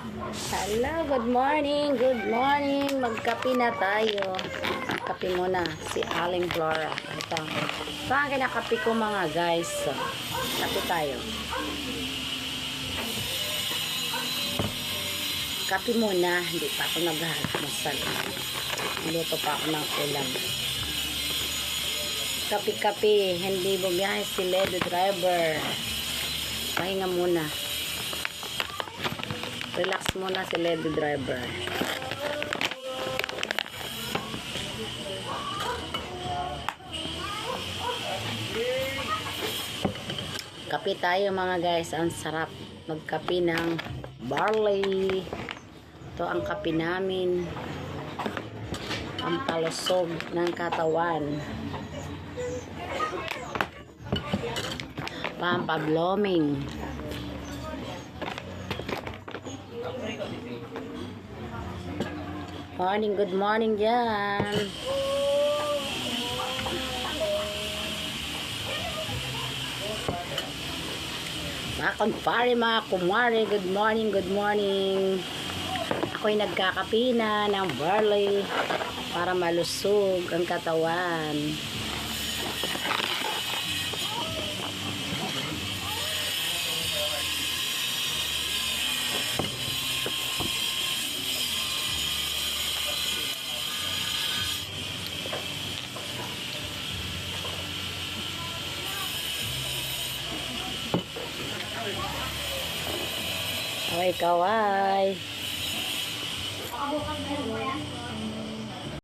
Hello, good morning, good morning. Magkape na tayo. Kape muna si Aling Flora. Ito ang kinakape ko mga guys. So, kape tayo. Kape muna, hindi pa ako naghahalmasal. Luto pa ako ng ulam. Kape-kape, hindi bumiyahe si Ledo driver. Pahinga muna. Relax muna si Ledo driver. Kape tayo mga guys. Ang sarap magkape ng barley. Ito ang kape namin. Ang palusog ng katawan. Pampabloming. Morning, good morning dyan. Mga kumpare, mga kumare, good morning, good morning. Ako'y nagkakape na ng barley para malusog ang katawan. Kaway-kaway.